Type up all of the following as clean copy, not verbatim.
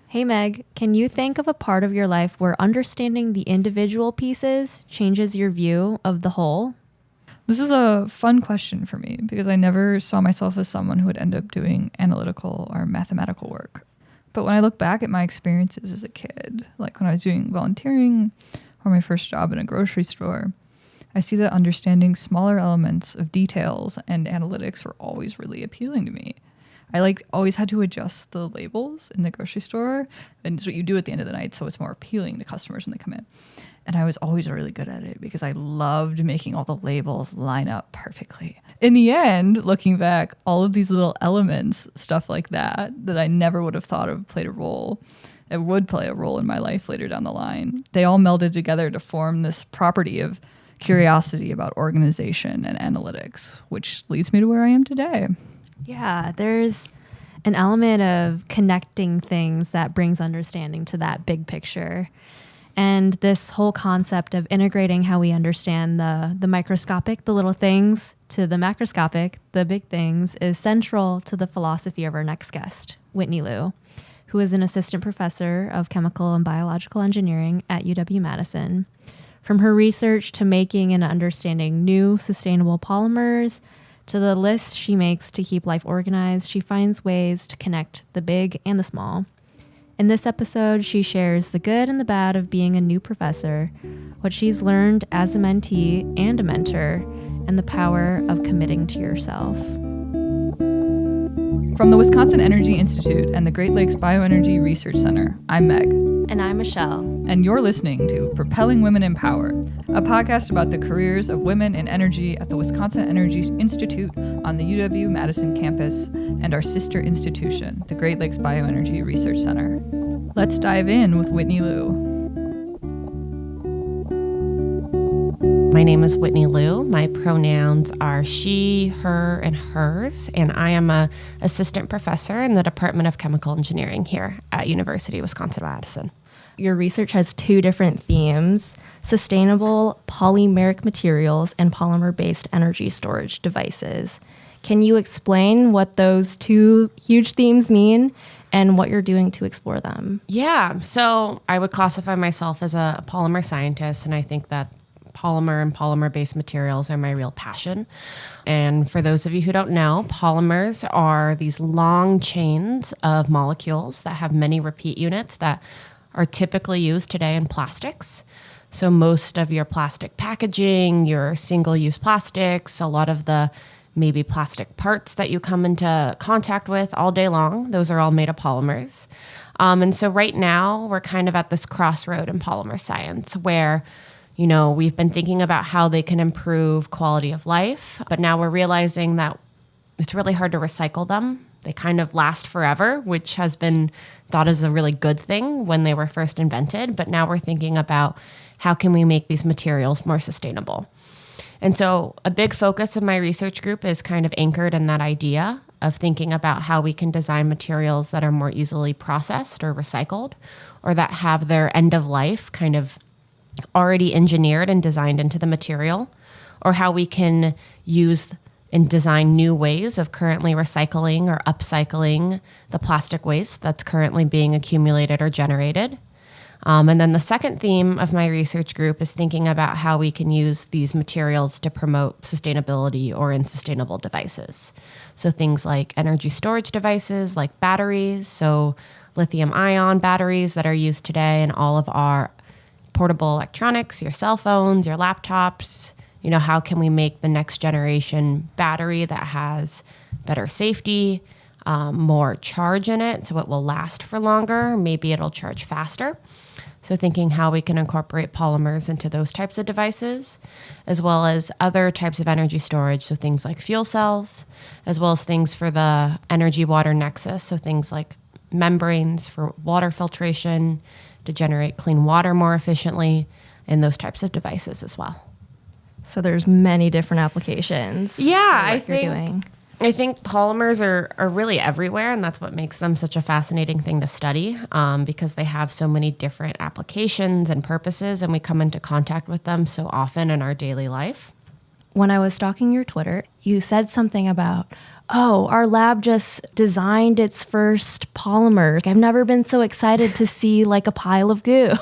Hey Meg, can you think of a part of your life where understanding the individual pieces changes your view of the whole? This is a fun question for me because I never saw myself as someone who would end up doing analytical or mathematical work. But when I look back at my experiences as a kid, like when I was doing volunteering or my first job in a grocery store, I see that understanding smaller elements of details and analytics were always really appealing to me. I always had to adjust the labels in the grocery store, and it's what you do at the end of the night, so it's more appealing to customers when they come in. And I was always really good at it because I loved making all the labels line up perfectly. In the end, looking back, all of these little elements, stuff like that I never would have thought of played a role. It would play a role in my life later down the line. They all melded together to form this property of curiosity about organization and analytics, which leads me to where I am today. Yeah, there's an element of connecting things that brings understanding to that big picture. And this whole concept of integrating how we understand the microscopic, the little things, to the macroscopic, the big things, is central to the philosophy of our next guest, Whitney Loo, who is an assistant professor of chemical and biological engineering at UW Madison. From her research to making and understanding new sustainable polymers, to the list she makes to keep life organized, she finds ways to connect the big and the small. In this episode, she shares the good and the bad of being a new professor, what she's learned as a mentee and a mentor, and the power of committing to yourself. From the Wisconsin Energy Institute and the Great Lakes Bioenergy Research Center, I'm Meg. And I'm Michelle. And you're listening to Propelling Women in Power, a podcast about the careers of women in energy at the Wisconsin Energy Institute on the UW Madison campus and our sister institution, the Great Lakes Bioenergy Research Center. Let's dive in with Whitney Loo. My name is Whitney Loo. My pronouns are she, her, and hers, and I am an assistant professor in the Department of Chemical Engineering here at University of Wisconsin-Madison. Your research has two different themes: sustainable polymeric materials and polymer-based energy storage devices. Can you explain what those two huge themes mean and what you're doing to explore them? Yeah, so I would classify myself as a polymer scientist, and I think that polymer and polymer-based materials are my real passion. And for those of you who don't know, polymers are these long chains of molecules that have many repeat units that are typically used today in plastics. So most of your plastic packaging, your single-use plastics, a lot of the maybe plastic parts that you come into contact with all day long, those are all made of polymers. And so right now, we're kind of at this crossroad in polymer science where we've been thinking about how they can improve quality of life, but now we're realizing that it's really hard to recycle them. They kind of last forever, which has been thought as a really good thing when they were first invented. But now we're thinking about how can we make these materials more sustainable. And so a big focus of my research group is kind of anchored in that idea of thinking about how we can design materials that are more easily processed or recycled, or that have their end of life kind of already engineered and designed into the material, or how we can use and design new ways of currently recycling or upcycling the plastic waste that's currently being accumulated or generated. And then the second theme of my research group is thinking about how we can use these materials to promote sustainability or in sustainable devices. So things like energy storage devices, like batteries, so lithium-ion batteries that are used today in all of our portable electronics, your cell phones, your laptops. How can we make the next generation battery that has better safety, more charge in it, so it will last for longer? Maybe it'll charge faster. So thinking how we can incorporate polymers into those types of devices, as well as other types of energy storage, so things like fuel cells, as well as things for the energy-water nexus, so things like membranes for water filtration, to generate clean water more efficiently, and those types of devices as well. So there's many different applications. Yeah, I think polymers are really everywhere, and that's what makes them such a fascinating thing to study, because they have so many different applications and purposes, and we come into contact with them so often in our daily life. When I was stalking your Twitter, you said something about oh, our lab just designed its first polymer. I've never been so excited to see like a pile of goo.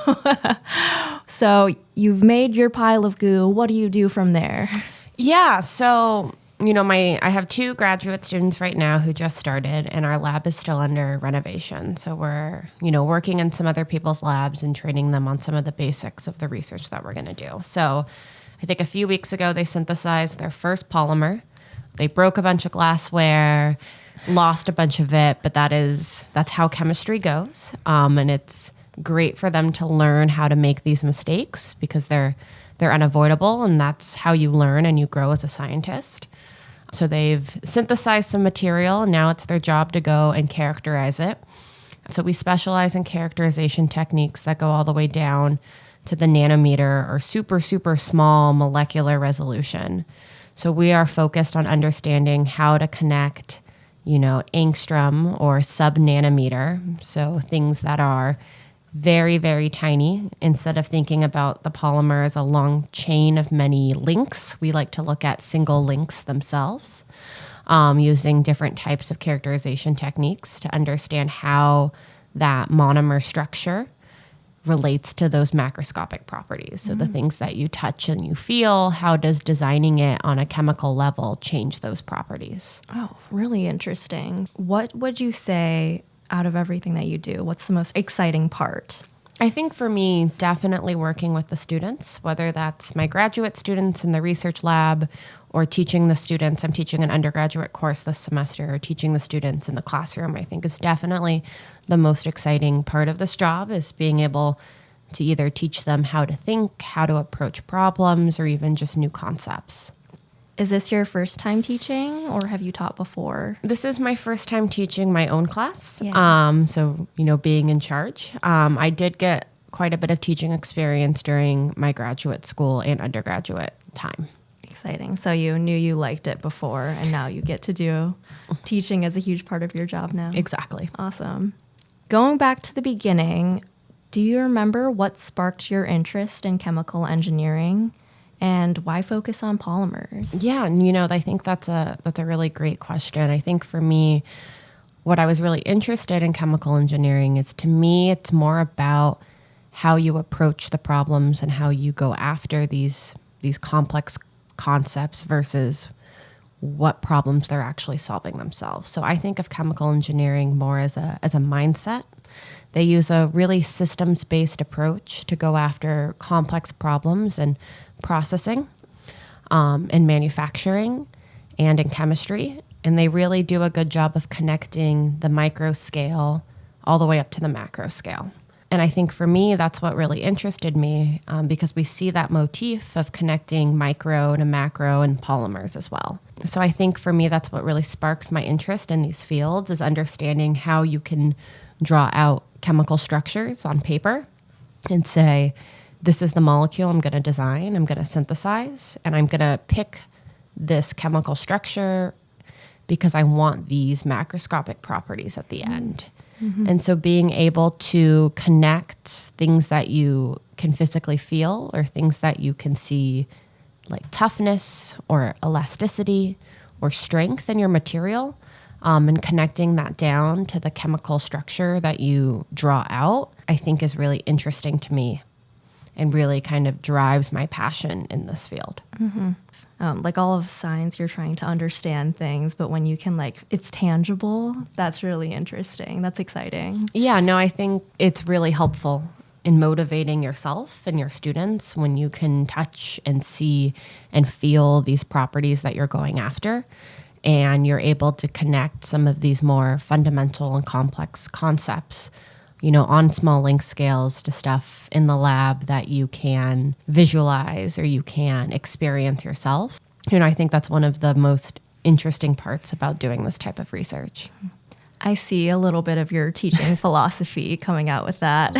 So you've made your pile of goo. What do you do from there? Yeah. So, I have 2 graduate students right now who just started, and our lab is still under renovation. So we're, working in some other people's labs and training them on some of the basics of the research that we're going to do. So I think a few weeks ago, they synthesized their first polymer. They broke a bunch of glassware, lost a bunch of it, but that's how chemistry goes. And it's great for them to learn how to make these mistakes because they're unavoidable, and that's how you learn and you grow as a scientist. So they've synthesized some material, and now it's their job to go and characterize it. So we specialize in characterization techniques that go all the way down to the nanometer or super, super small molecular resolution. So we are focused on understanding how to connect, angstrom or sub-nanometer, so things that are very, very tiny. Instead of thinking about the polymer as a long chain of many links, we like to look at single links themselves, using different types of characterization techniques to understand how that monomer structure relates to those macroscopic properties. So the things that you touch and you feel, how does designing it on a chemical level change those properties? Oh, really interesting. What would you say out of everything that you do, what's the most exciting part? I think for me, definitely working with the students, whether that's my graduate students in the research lab or teaching the students. I'm teaching an undergraduate course this semester, or teaching the students in the classroom, I think is definitely the most exciting part of this job, is being able to either teach them how to think, how to approach problems, or even just new concepts. Is this your first time teaching, or have you taught before? This is my first time teaching my own class. Yeah. So, being in charge. I did get quite a bit of teaching experience during my graduate school and undergraduate time. Exciting. So you knew you liked it before, and now you get to do teaching as a huge part of your job now. Exactly. Awesome. Going back to the beginning, do you remember what sparked your interest in chemical engineering? And why focus on polymers? Yeah, and I think that's a really great question. I think for me, what I was really interested in chemical engineering is, to me, it's more about how you approach the problems and how you go after these complex concepts versus what problems they're actually solving themselves. So I think of chemical engineering more as a mindset. They use a really systems-based approach to go after complex problems and processing, in manufacturing, and in chemistry. And they really do a good job of connecting the micro scale all the way up to the macro scale. And I think for me, that's what really interested me, because we see that motif of connecting micro to macro and polymers as well. So I think for me, that's what really sparked my interest in these fields, is understanding how you can draw out chemical structures on paper and say, this is the molecule I'm going to design, I'm going to synthesize, and I'm going to pick this chemical structure because I want these macroscopic properties at the end. Mm-hmm. And so being able to connect things that you can physically feel or things that you can see, like toughness or elasticity or strength in your material, and connecting that down to the chemical structure that you draw out, I think is really interesting to me and really kind of drives my passion in this field. Mm-hmm. Like all of science, you're trying to understand things, but when you can, it's tangible, that's really interesting. That's exciting. Yeah, no, I think it's really helpful in motivating yourself and your students when you can touch and see and feel these properties that you're going after. And you're able to connect some of these more fundamental and complex concepts, on small length scales to stuff in the lab that you can visualize or you can experience yourself. I think that's one of the most interesting parts about doing this type of research. I see a little bit of your teaching philosophy coming out with that.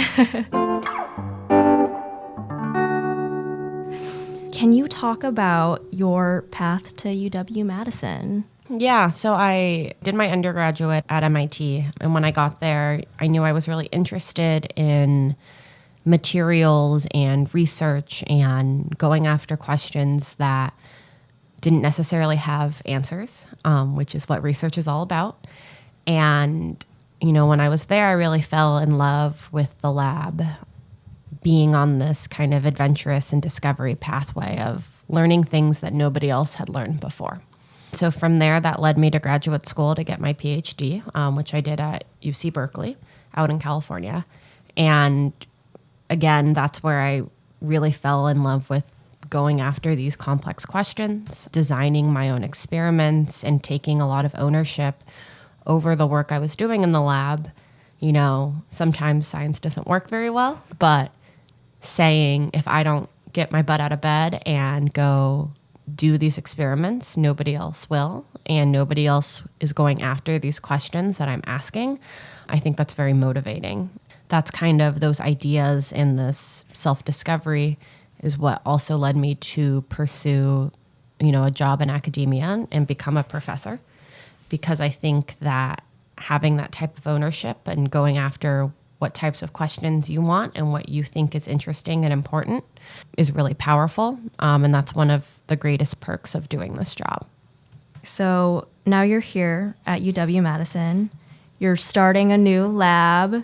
Can you talk about your path to UW Madison? Yeah, so I did my undergraduate at MIT, and when I got there, I knew I was really interested in materials and research and going after questions that didn't necessarily have answers, which is what research is all about. And, when I was there, I really fell in love with the lab, being on this kind of adventurous and discovery pathway of learning things that nobody else had learned before. So from there, that led me to graduate school to get my PhD, which I did at UC Berkeley out in California. And again, that's where I really fell in love with going after these complex questions, designing my own experiments, and taking a lot of ownership over the work I was doing in the lab. Sometimes science doesn't work very well, but saying, if I don't get my butt out of bed and go do these experiments, nobody else will, and nobody else is going after these questions that I'm asking, I think that's very motivating. That's kind of those ideas in this self-discovery is what also led me to pursue, a job in academia and become a professor, because I think that having that type of ownership and going after what types of questions you want and what you think is interesting and important is really powerful. And that's one of the greatest perks of doing this job. So now you're here at UW Madison. You're starting a new lab,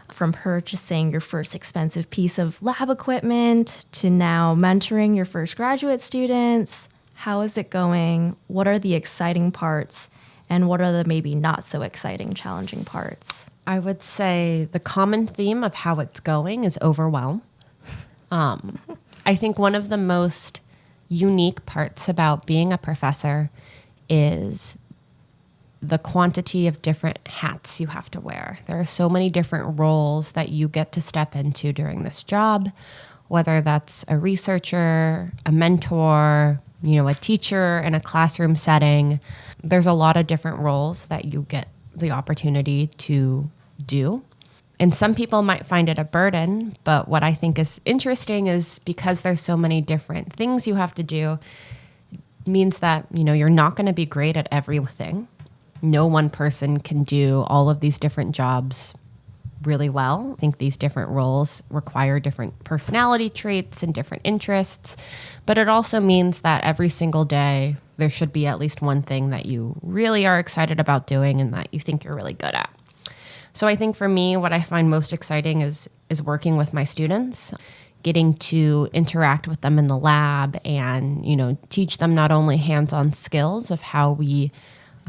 from purchasing your first expensive piece of lab equipment to now mentoring your first graduate students. How is it going? What are the exciting parts? And what are the maybe not so exciting, challenging parts? I would say the common theme of how it's going is overwhelm. I think one of the most unique parts about being a professor is the quantity of different hats you have to wear. There are so many different roles that you get to step into during this job, whether that's a researcher, a mentor, a teacher in a classroom setting. There's a lot of different roles that you get the opportunity to do. And some people might find it a burden, but what I think is interesting is because there's so many different things you have to do, means that, you're not going to be great at everything. No one person can do all of these different jobs really well. I think these different roles require different personality traits and different interests, but it also means that every single day there should be at least one thing that you really are excited about doing and that you think you're really good at. So I think for me, what I find most exciting is working with my students, getting to interact with them in the lab and, teach them not only hands-on skills of how we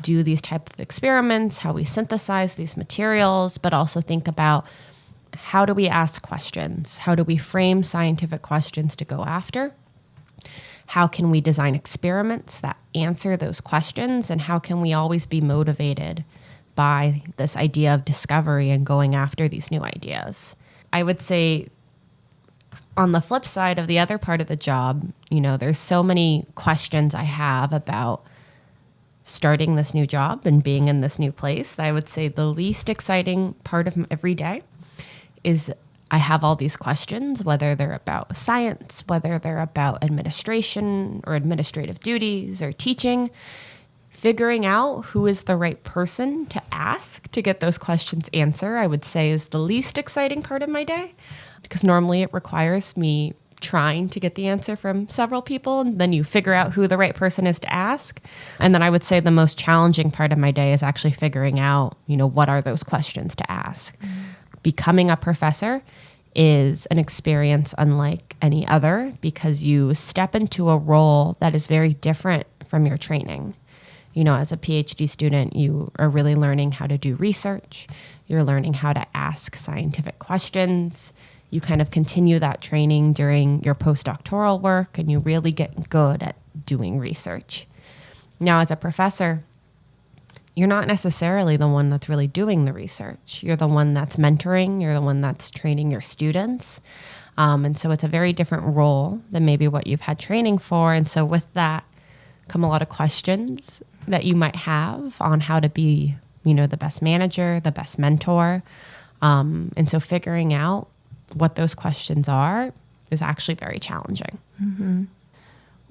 do these type of experiments, how we synthesize these materials, but also think about how do we ask questions? How do we frame scientific questions to go after? How can we design experiments that answer those questions? And how can we always be motivated by this idea of discovery and going after these new ideas? I would say on the flip side of the other part of the job, there's so many questions I have about starting this new job and being in this new place. I would say the least exciting part of every day is I have all these questions, whether they're about science, whether they're about administration or administrative duties or teaching. Figuring out who is the right person to ask to get those questions answered, I would say, is the least exciting part of my day, because normally it requires me trying to get the answer from several people, and then you figure out who the right person is to ask. And then I would say the most challenging part of my day is actually figuring out, what are those questions to ask. Becoming a professor is an experience unlike any other, because you step into a role that is very different from your training. As a PhD student, you are really learning how to do research. You're learning how to ask scientific questions. You kind of continue that training during your postdoctoral work, and you really get good at doing research. Now, as a professor, you're not necessarily the one that's really doing the research. You're the one that's mentoring. You're the one that's training your students. And so it's a very different role than maybe what you've had training for. And so with that come a lot of questions that you might have on how to be, the best manager, the best mentor. And so figuring out what those questions are is actually very challenging. Mm-hmm.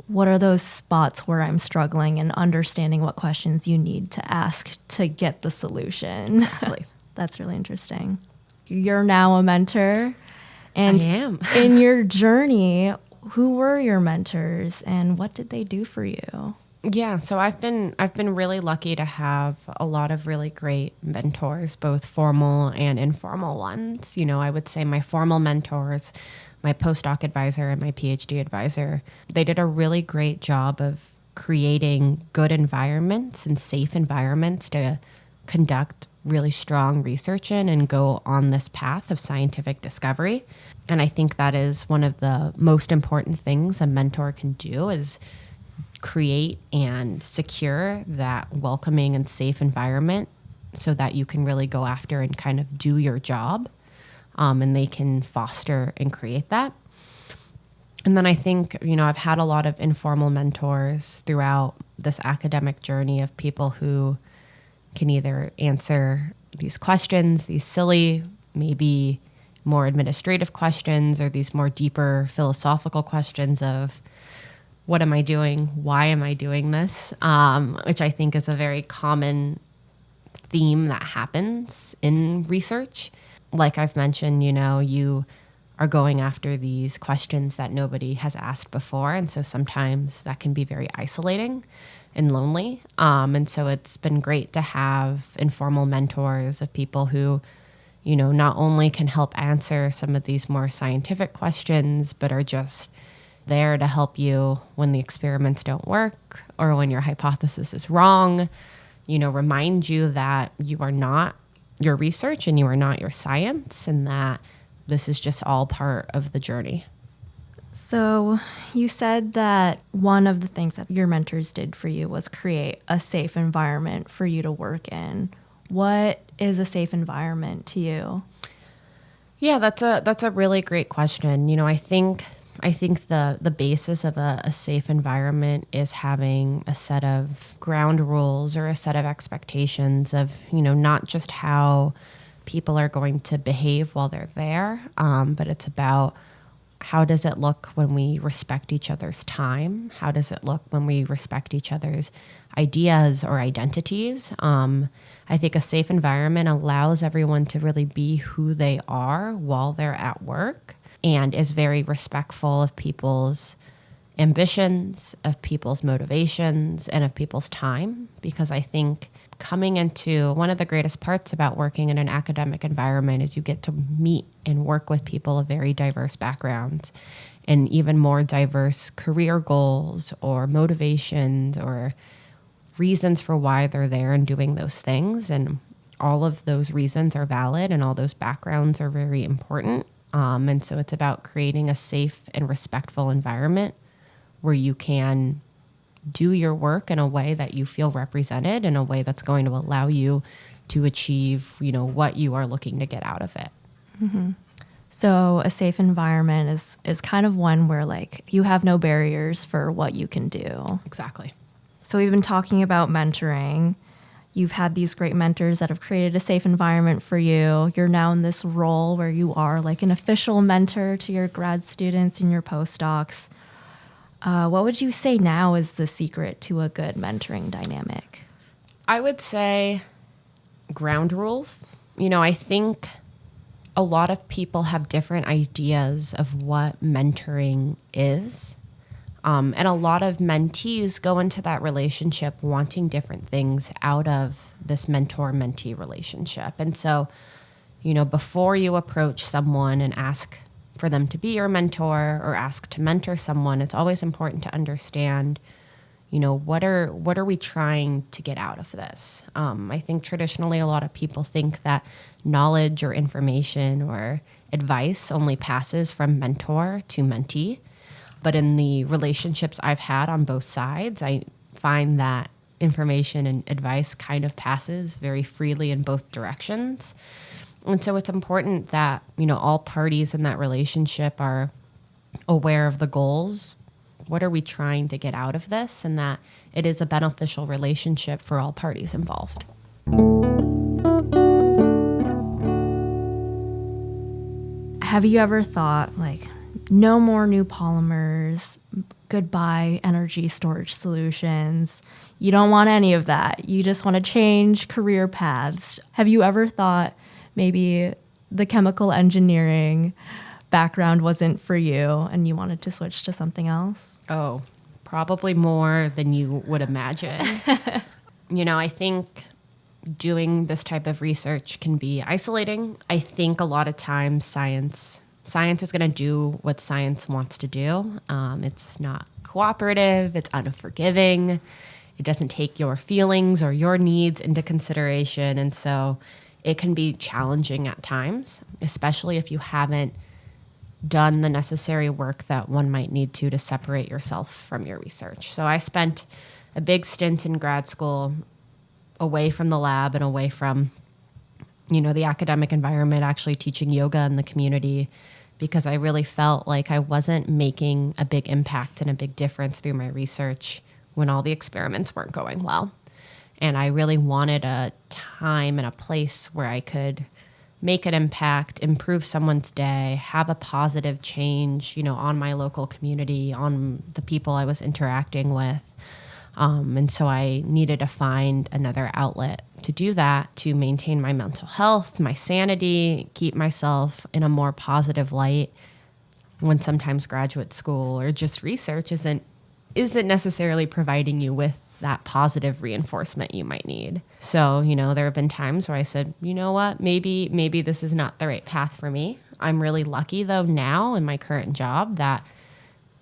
What are those spots where I'm struggling and understanding what questions you need to ask to get the solution? Exactly. That's really interesting. You're now a mentor. And I am. in your journey, who were your mentors and what did they do for you? Yeah, so I've been really lucky to have a lot of really great mentors, both formal and informal ones. I would say my formal mentors, my postdoc advisor and my PhD advisor, they did a really great job of creating good environments and safe environments to conduct really strong research in and go on this path of scientific discovery. And I think that is one of the most important things a mentor can do is create and secure that welcoming and safe environment so that you can really go after and kind of do your job, and they can foster and create that. And then I think, I've had a lot of informal mentors throughout this academic journey of people who can either answer these questions, these silly, maybe more administrative questions, or these more deeper philosophical questions of, what am I doing? Why am I doing this? Which I think is a very common theme that happens in research. Like I've mentioned, you are going after these questions that nobody has asked before. And so sometimes that can be very isolating and lonely. And so it's been great to have informal mentors of people who, not only can help answer some of these more scientific questions, but are just there to help you when the experiments don't work or when your hypothesis is wrong, remind you that you are not your research and you are not your science, and that this is just all part of the journey. So you said that one of the things that your mentors did for you was create a safe environment for you to work in. What is a safe environment to you? Yeah, that's a really great question. I think the basis of a safe environment is having a set of ground rules or a set of expectations of, not just how people are going to behave while they're there, but it's about how does it look when we respect each other's time? How does it look when we respect each other's ideas or identities? I think a safe environment allows everyone to really be who they are while they're at work, and is very respectful of people's ambitions, of people's motivations, and of people's time. Because I think coming into one of the greatest parts about working in an academic environment is you get to meet and work with people of very diverse backgrounds and even more diverse career goals or motivations or reasons for why they're there and doing those things. And all of those reasons are valid and all those backgrounds are very important. And so it's about creating a safe and respectful environment where you can do your work in a way that you feel represented, in a way that's going to allow you to achieve, what you are looking to get out of it. Mm-hmm. So a safe environment is kind of one where you have no barriers for what you can do. Exactly. So we've been talking about mentoring. You've had these great mentors that have created a safe environment for you. You're now in this role where you are an official mentor to your grad students and your postdocs. What would you say now is the secret to a good mentoring dynamic? I would say ground rules. I think a lot of people have different ideas of what mentoring is. And a lot of mentees go into that relationship wanting different things out of this mentor-mentee relationship. And so, before you approach someone and ask for them to be your mentor or ask to mentor someone, it's always important to understand, what are we trying to get out of this? I think traditionally a lot of people think that knowledge or information or advice only passes from mentor to mentee. But in the relationships I've had on both sides, I find that information and advice kind of passes very freely in both directions. And so it's important that, all parties in that relationship are aware of the goals. What are we trying to get out of this? And that it is a beneficial relationship for all parties involved. Have you ever thought, no more new polymers, goodbye energy storage solutions? You don't want any of that. You just want to change career paths. Have you ever thought maybe the chemical engineering background wasn't for you and you wanted to switch to something else? Oh, probably more than you would imagine. I think doing this type of research can be isolating. I think a lot of times science is going to do what science wants to do. It's not cooperative. It's unforgiving. It doesn't take your feelings or your needs into consideration. And so it can be challenging at times, especially if you haven't done the necessary work that one might need to separate yourself from your research. So I spent a big stint in grad school away from the lab and away from, the academic environment, actually teaching yoga in the community, because I really felt like I wasn't making a big impact and a big difference through my research when all the experiments weren't going well. And I really wanted a time and a place where I could make an impact, improve someone's day, have a positive change, on my local community, on the people I was interacting with. And so I needed to find another outlet to do that, to maintain my mental health, my sanity, keep myself in a more positive light when sometimes graduate school or just research isn't necessarily providing you with that positive reinforcement you might need. So, there have been times where I said, you know what, maybe this is not the right path for me. I'm really lucky though now in my current job that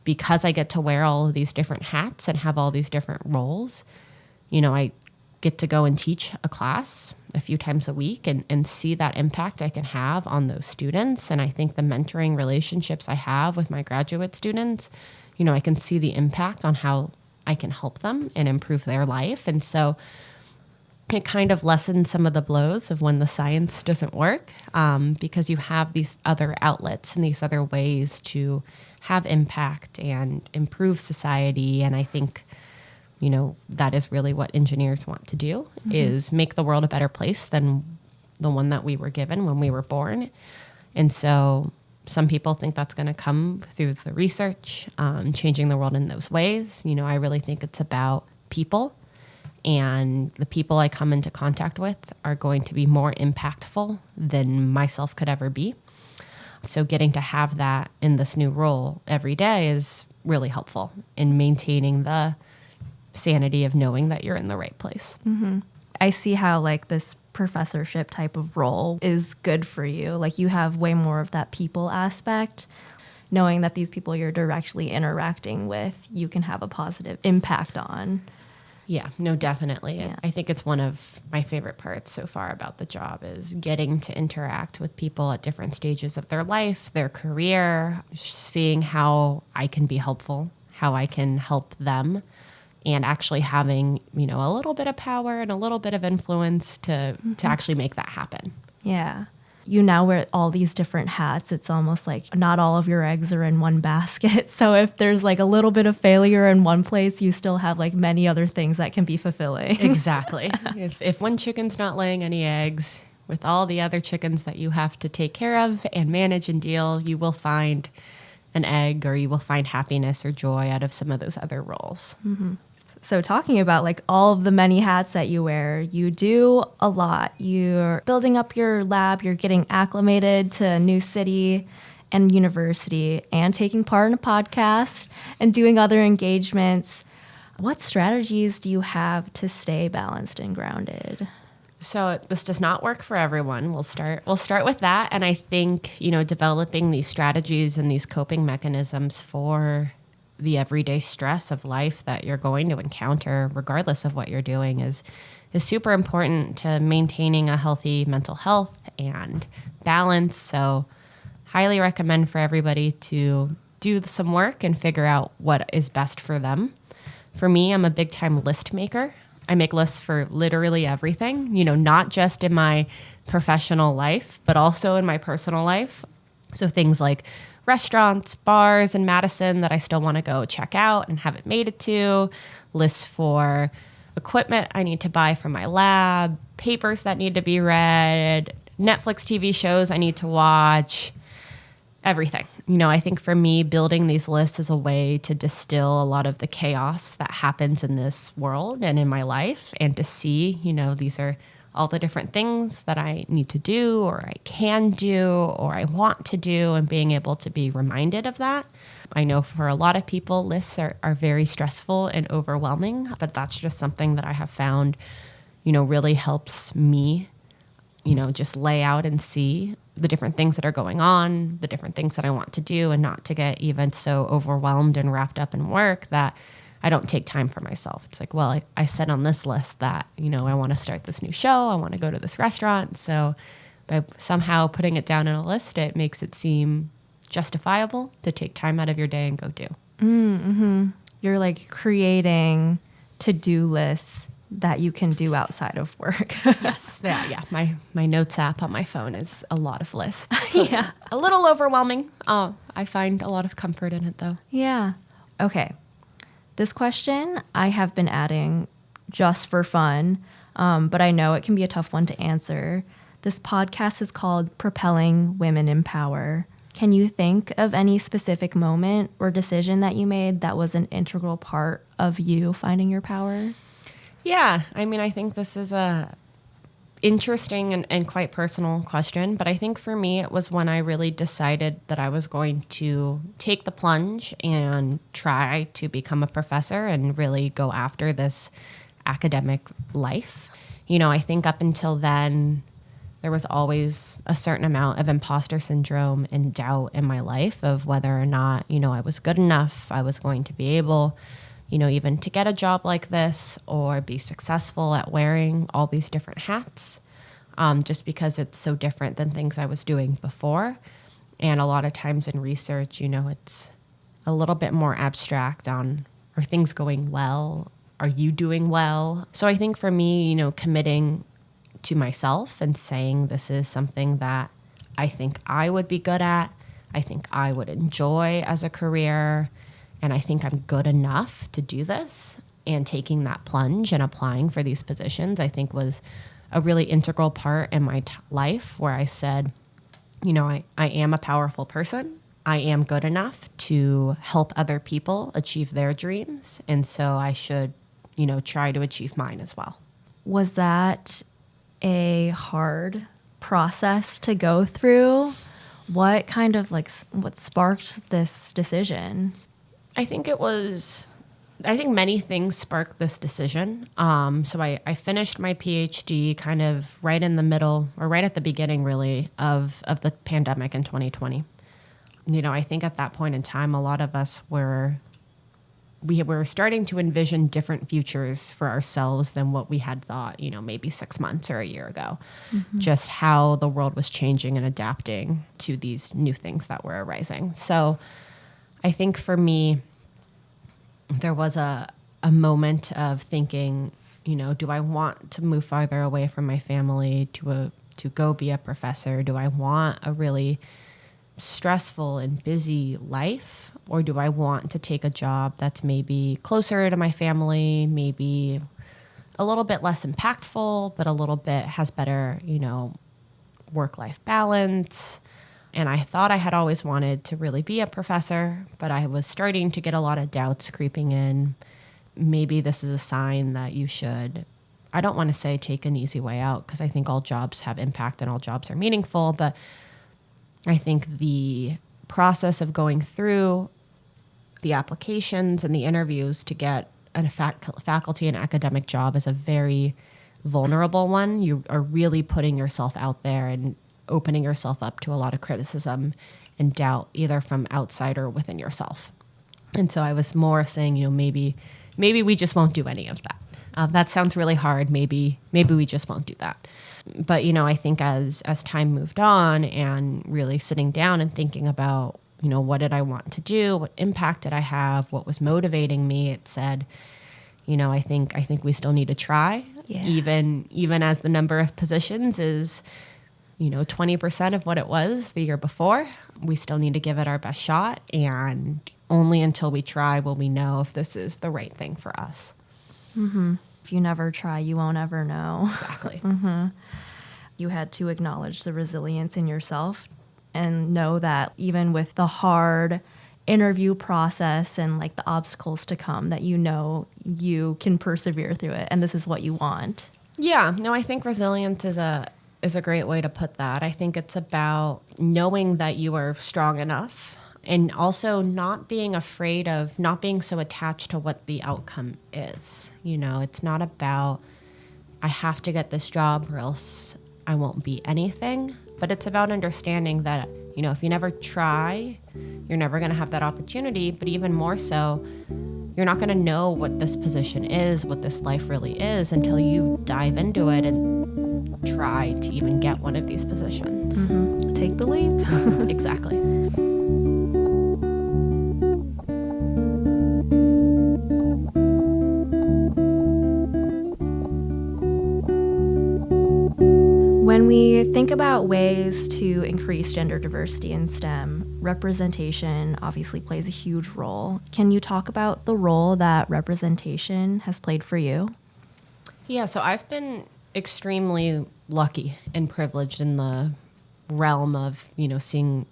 because I get to wear all of these different hats and have all these different roles, I get to go and teach a class a few times a week and see that impact I can have on those students. And I think the mentoring relationships I have with my graduate students, I can see the impact on how I can help them and improve their life. And so it kind of lessens some of the blows of when the science doesn't work, because you have these other outlets and these other ways to have impact and improve society. And I think, that is really what engineers want to do, is make the world a better place than the one that we were given when we were born. And so some people think that's going to come through the research, changing the world in those ways. I really think it's about people, and the people I come into contact with are going to be more impactful than myself could ever be. So getting to have that in this new role every day is really helpful in maintaining the sanity of knowing that you're in the right place. Mm-hmm. I see how this professorship type of role is good for you. You have way more of that people aspect. Knowing that these people you're directly interacting with, you can have a positive impact on. Yeah, no, definitely. Yeah. I think it's one of my favorite parts so far about the job is getting to interact with people at different stages of their life, their career, seeing how I can be helpful, how I can help them, and actually having, a little bit of power and a little bit of influence to actually make that happen. Yeah. You now wear all these different hats. It's almost like not all of your eggs are in one basket. So if there's a little bit of failure in one place, you still have many other things that can be fulfilling. Exactly. If one chicken's not laying any eggs, with all the other chickens that you have to take care of and manage and deal, you will find an egg, or you will find happiness or joy out of some of those other roles. Mm-hmm. So talking about all of the many hats that you wear, you do a lot. You're building up your lab, you're getting acclimated to a new city and university, and taking part in a podcast and doing other engagements. What strategies do you have to stay balanced and grounded? So this does not work for everyone. We'll start with that. And I think, developing these strategies and these coping mechanisms for the everyday stress of life that you're going to encounter, regardless of what you're doing, is super important to maintaining a healthy mental health and balance. So highly recommend for everybody to do some work and figure out what is best for them. For me, I'm a big time list maker. I make lists for literally everything, not just in my professional life, but also in my personal life. So things like restaurants, bars in Madison that I still want to go check out and haven't made it to, lists for equipment I need to buy for my lab, papers that need to be read, Netflix TV shows I need to watch, everything. I think for me, building these lists is a way to distill a lot of the chaos that happens in this world and in my life, and to see, these are all the different things that I need to do or I can do or I want to do, and being able to be reminded of that. I know for a lot of people, lists are very stressful and overwhelming, but that's just something that I have found, really helps me, just lay out and see the different things that are going on, the different things that I want to do, and not to get even so overwhelmed and wrapped up in work that I don't take time for myself. It's like, well, I said on this list that, I want to start this new show. I want to go to this restaurant. So by somehow putting it down in a list, it makes it seem justifiable to take time out of your day and go do. Mm-hmm. You're like creating to-do lists that you can do outside of work. Yes. Yeah. My notes app on my phone is a lot of lists. Yeah. A little overwhelming. I find a lot of comfort in it though. Yeah. Okay. This question I have been adding just for fun, but I know it can be a tough one to answer. This podcast is called Propelling Women in Power. Can you think of any specific moment or decision that you made that was an integral part of you finding your power? Yeah. I think this is a interesting and quite personal question, but I think for me, it was when I really decided that I was going to take the plunge and try to become a professor and really go after this academic life. I think up until then, there was always a certain amount of imposter syndrome and doubt in my life of whether or not, I was good enough, I was going to be able, even to get a job like this or be successful at wearing all these different hats, just because it's so different than things I was doing before. And a lot of times in research, it's a little bit more abstract on, are things going well? Are you doing well? So I think for me, committing to myself and saying this is something that I think I would be good at, I think I would enjoy as a career, and I think I'm good enough to do this, and taking that plunge and applying for these positions, I think was a really integral part in my life where I said, I am a powerful person. I am good enough to help other people achieve their dreams. And so I should, try to achieve mine as well. Was that a hard process to go through? What kind of what sparked this decision? I think many things sparked this decision. So I finished my PhD kind of right in the middle, or right at the beginning really, of the pandemic in 2020. I think at that point in time, a lot of us were starting to envision different futures for ourselves than what we had thought, maybe 6 months or a year ago. Mm-hmm. Just how the world was changing and adapting to these new things that were arising. So I think for me, there was a moment of thinking, do I want to move farther away from my family to go be a professor? Do I want a really stressful and busy life? Or do I want to take a job that's maybe closer to my family, maybe a little bit less impactful, but a little bit has better, work-life balance? And I thought I had always wanted to really be a professor, but I was starting to get a lot of doubts creeping in. Maybe this is a sign that you should, I don't want to say take an easy way out, because I think all jobs have impact and all jobs are meaningful, but I think the process of going through the applications and the interviews to get a faculty and academic job is a very vulnerable one. You are really putting yourself out there and opening yourself up to a lot of criticism and doubt, either from outside or within yourself. And so I was more saying, maybe we just won't do any of that. That sounds really hard. Maybe we just won't do that. But, I think as time moved on and really sitting down and thinking about, what did I want to do? What impact did I have? What was motivating me? It said, I think we still need to try, even as the number of positions is, 20% of what it was the year before. We still need to give it our best shot. And only until we try will we know if this is the right thing for us. Mm-hmm. If you never try, you won't ever know. Exactly. Mm-hmm. You had to acknowledge the resilience in yourself and know that even with the hard interview process and the obstacles to come, that you can persevere through it, and this is what you want. Yeah, no, I think resilience is a great way to put that. I think it's about knowing that you are strong enough and also not being afraid of not being so attached to what the outcome is. It's not about I have to get this job or else I won't be anything, but it's about understanding that, if you never try, you're never going to have that opportunity, but even more so, you're not going to know what this position is, what this life really is until you dive into it and try to even get one of these positions. Mm-hmm. Take the leap. Exactly. When we think about ways to increase gender diversity in STEM, representation obviously plays a huge role. Can you talk about the role that representation has played for you? Yeah, so I've been extremely lucky and privileged in the realm of, seeing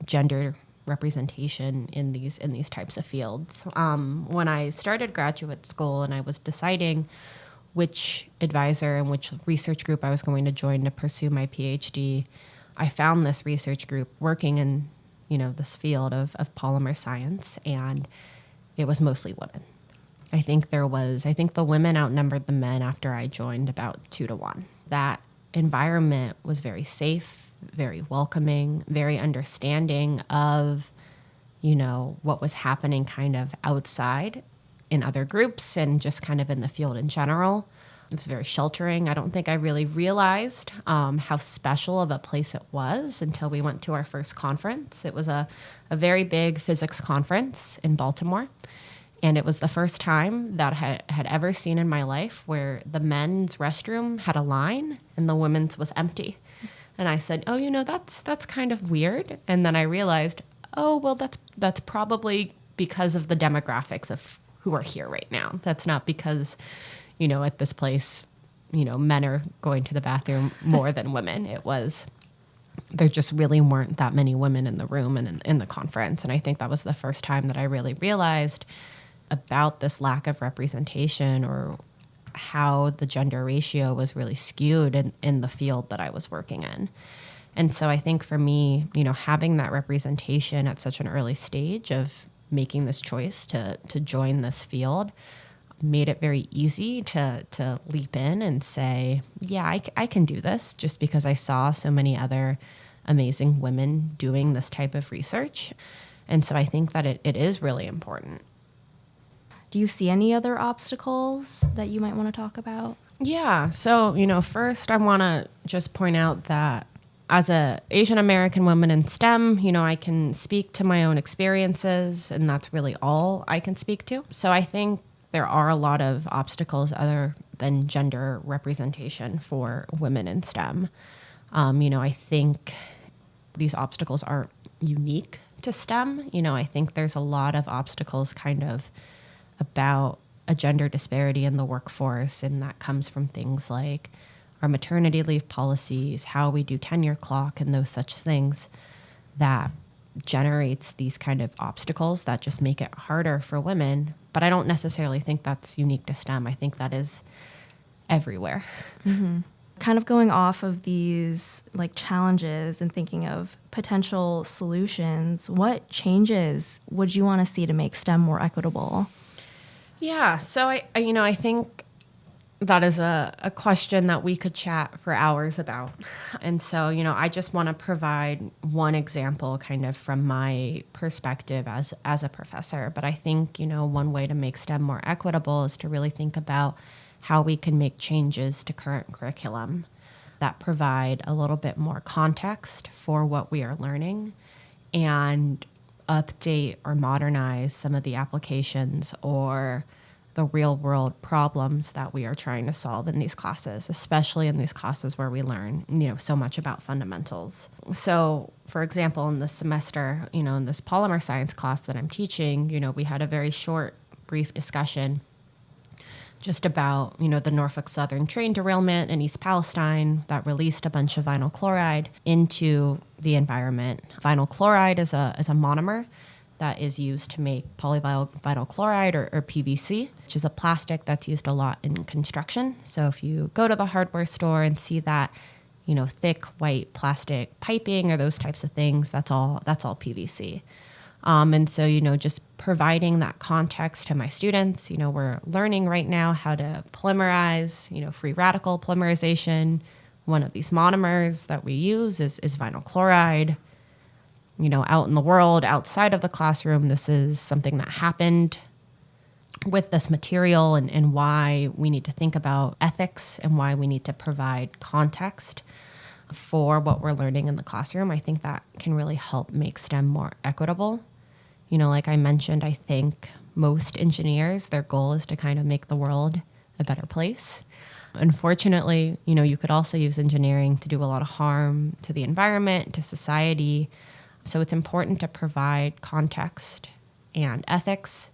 gender representation in these types of fields. When I started graduate school and I was deciding which advisor and which research group I was going to join to pursue my PhD, I found this research group working in, this field of polymer science, and it was mostly women. I think the women outnumbered the men after I joined about 2-1. That environment was very safe, very welcoming, very understanding of, what was happening kind of outside in other groups and just kind of in the field in general. It was very sheltering. I don't think I really realized how special of a place it was until we went to our first conference. It was a very big physics conference in Baltimore. And it was the first time that I had ever seen in my life where the men's restroom had a line and the women's was empty. And I said, oh, that's kind of weird. And then I realized, oh, well, that's probably because of the demographics of who are here right now. That's not because, at this place, men are going to the bathroom more than women. It was, there just really weren't that many women in the room and in the conference. And I think that was the first time that I really realized about this lack of representation or how the gender ratio was really skewed in the field that I was working in. And so I think for me, having that representation at such an early stage of making this choice to join this field made it very easy to leap in and say, yeah, I can do this, just because I saw so many other amazing women doing this type of research. And so I think that it is really important. Do you see any other obstacles that you might want to talk about? Yeah. So, first I want to just point out that as a Asian American woman in STEM, I can speak to my own experiences, and that's really all I can speak to. So I think there are a lot of obstacles other than gender representation for women in STEM. I think these obstacles aren't unique to STEM. I think there's a lot of obstacles kind of about a gender disparity in the workforce, and that comes from things like our maternity leave policies, how we do tenure clock, and those such things that generates these kind of obstacles that just make it harder for women. But I don't necessarily think that's unique to STEM. I think that is everywhere. Mm-hmm. Kind of going off of these challenges and thinking of potential solutions, what changes would you want to see to make STEM more equitable? Yeah, so I think that is a question that we could chat for hours about. And so, I just want to provide one example kind of from my perspective as a professor. But I think, one way to make STEM more equitable is to really think about how we can make changes to current curriculum that provide a little bit more context for what we are learning and update or modernize some of the applications or the real world problems that we are trying to solve in these classes, especially in these classes where we learn, so much about fundamentals. So, for example, in this semester, in this polymer science class that I'm teaching, we had a very short, brief discussion just about, the Norfolk Southern train derailment in East Palestine that released a bunch of vinyl chloride into the environment. Vinyl chloride is a monomer that is used to make polyvinyl chloride or PVC, which is a plastic that's used a lot in construction. So if you go to the hardware store and see that, thick white plastic piping or those types of things, that's all PVC. And so, just providing that context to my students, we're learning right now how to polymerize, free radical polymerization. One of these monomers that we use is vinyl chloride. Out in the world, outside of the classroom, this is something that happened with this material and why we need to think about ethics and why we need to provide context for what we're learning in the classroom. I think that can really help make STEM more equitable. Like I mentioned, I think most engineers, their goal is to kind of make the world a better place. Unfortunately, you could also use engineering to do a lot of harm to the environment, to society. So it's important to provide context and ethics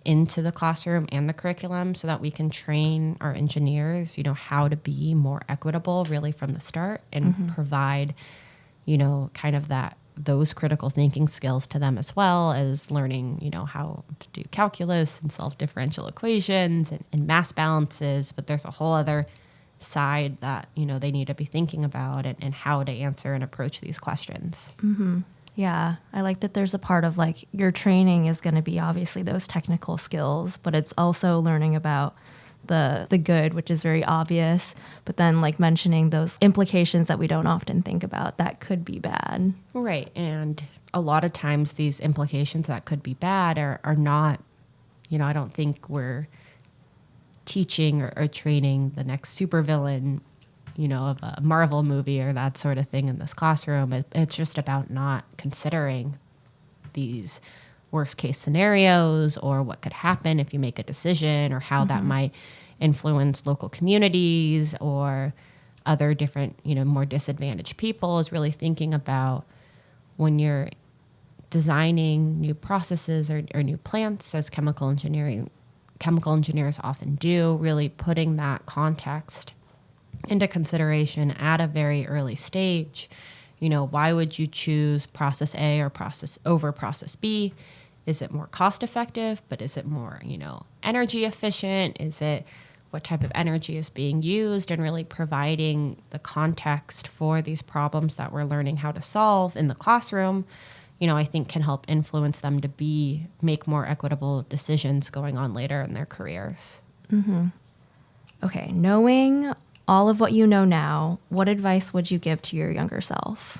into the classroom and the curriculum so that we can train our engineers, how to be more equitable really from the start and provide, kind of those critical thinking skills to them, as well as learning, how to do calculus and solve differential equations and mass balances. But there's a whole other side that, they need to be thinking about and how to answer and approach these questions. Mm-hmm. Yeah, I like that there's a part of like your training is going to be obviously those technical skills, but it's also learning about the good, which is very obvious, but then like mentioning those implications that we don't often think about that could be bad. Right. And a lot of times these implications that could be bad are not, I don't think we're teaching or training the next supervillain, of a Marvel movie or that sort of thing in this classroom. It's just about not considering these worst case scenarios or what could happen if you make a decision or how that might influence local communities or other different, more disadvantaged people. Is really thinking about when you're designing new processes or new plants, as chemical engineers often do, really putting that context into consideration at a very early stage. Why would you choose process A or process B? Is it more cost effective, but is it more, energy efficient? Is it what type of energy is being used? And really providing the context for these problems that we're learning how to solve in the classroom, I think can help influence them to make more equitable decisions going on later in their careers. Mm-hmm. Okay, knowing all of what you know now, what advice would you give to your younger self?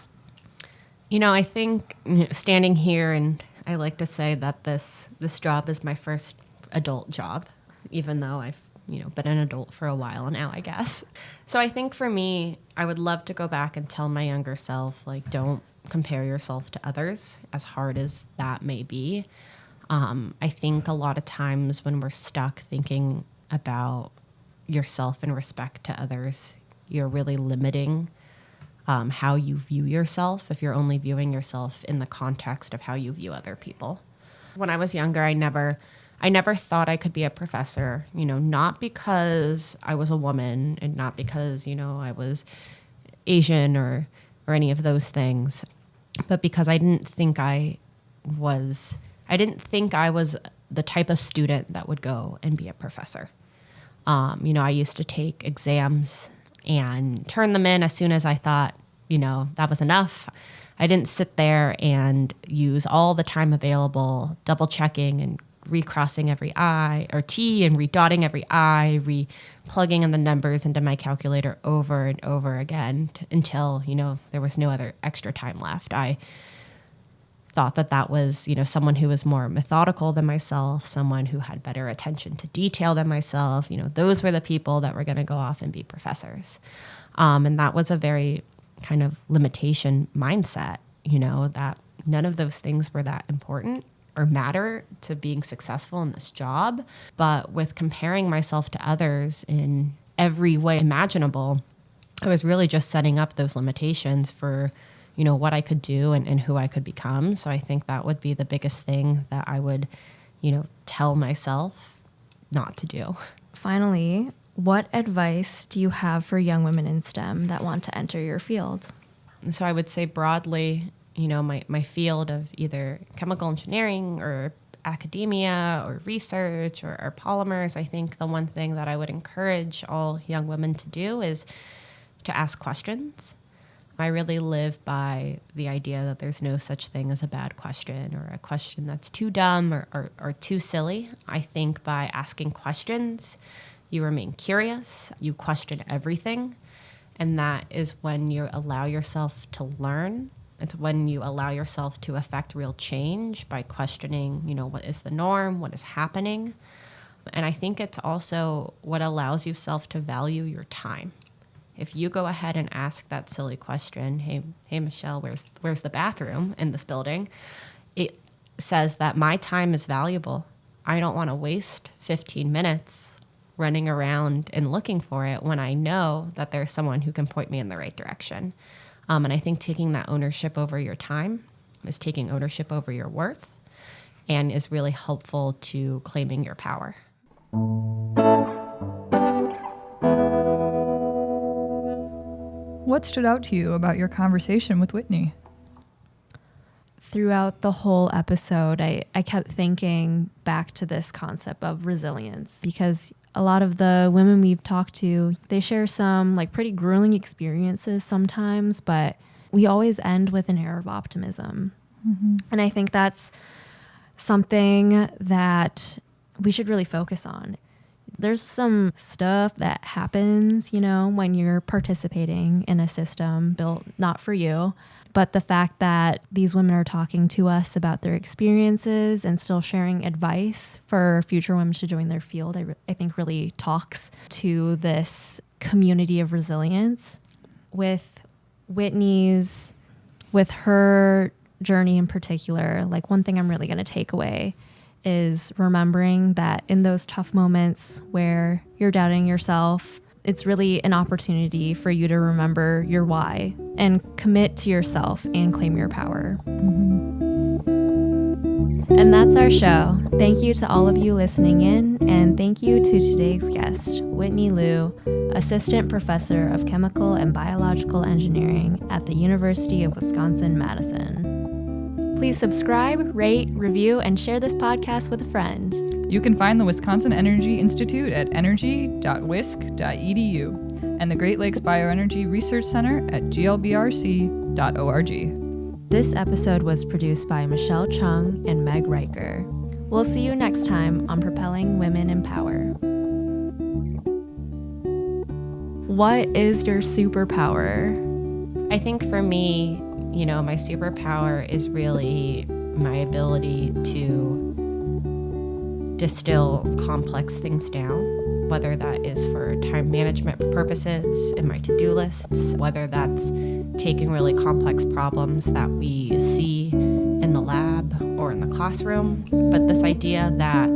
I think standing here, and I like to say that this job is my first adult job, even though I've been an adult for a while now, I guess. So I think for me, I would love to go back and tell my younger self, like, don't compare yourself to others, as hard as that may be. I think a lot of times when we're stuck thinking about yourself in respect to others, you're really limiting how you view yourself if you're only viewing yourself in the context of how you view other people. When I was younger, I never thought I could be a professor, not because I was a woman and not because, I was Asian or any of those things, but because I didn't think I was the type of student that would go and be a professor. I used to take exams and turn them in as soon as I thought, that was enough. I didn't sit there and use all the time available, double checking and recrossing every I or T and redotting every I, plugging in the numbers into my calculator over and over again until, there was no other extra time left. I thought that was, someone who was more methodical than myself, someone who had better attention to detail than myself. Those were the people that were going to go off and be professors. And that was a very kind of limitation mindset, that none of those things were that important or matter to being successful in this job. But with comparing myself to others in every way imaginable, I was really just setting up those limitations for what I could do and who I could become. So I think that would be the biggest thing that I would, tell myself not to do. Finally, what advice do you have for young women in STEM that want to enter your field? So I would say broadly, my field of either chemical engineering or academia or research or polymers, I think the one thing that I would encourage all young women to do is to ask questions. I really live by the idea that there's no such thing as a bad question or a question that's too dumb or too silly. I think by asking questions, you remain curious, you question everything, and that is when you allow yourself to learn. It's when you allow yourself to affect real change by questioning, what is the norm, what is happening. And I think it's also what allows yourself to value your time. If you go ahead and ask that silly question, hey Michelle, where's the bathroom in this building? It says that my time is valuable. I don't want to waste 15 minutes running around and looking for it when I know that there's someone who can point me in the right direction. And I think taking that ownership over your time is taking ownership over your worth and is really helpful to claiming your power. What stood out to you about your conversation with Whitney? Throughout the whole episode, I kept thinking back to this concept of resilience, because a lot of the women we've talked to, they share some pretty grueling experiences sometimes, but we always end with an air of optimism. Mm-hmm. And I think that's something that we should really focus on. There's some stuff that happens, when you're participating in a system built not for you. But the fact that these women are talking to us about their experiences and still sharing advice for future women to join their field, I think really talks to this community of resilience. With her journey in particular, one thing I'm really going to take away is remembering that in those tough moments where you're doubting yourself, it's really an opportunity for you to remember your why and commit to yourself and claim your power. Mm-hmm. And that's our show. Thank you to all of you listening in, and thank you to today's guest, Whitney Loo, Assistant Professor of Chemical and Biological Engineering at the University of Wisconsin-Madison. Please subscribe, rate, review, and share this podcast with a friend. You can find the Wisconsin Energy Institute at energy.wisc.edu and the Great Lakes Bioenergy Research Center at glbrc.org. This episode was produced by Michelle Chung and Meg Riker. We'll see you next time on Propelling Women in Power. What is your superpower? I think for me, my superpower is really my ability to distill complex things down, whether that is for time management purposes in my to-do lists, whether that's taking really complex problems that we see in the lab or in the classroom. But this idea that,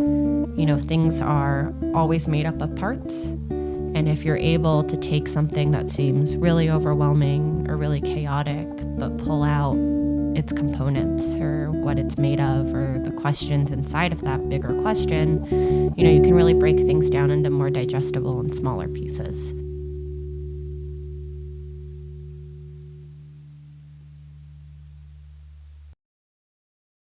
things are always made up of parts. And if you're able to take something that seems really overwhelming or really chaotic, but pull out its components or what it's made of or the questions inside of that bigger question, you can really break things down into more digestible and smaller pieces.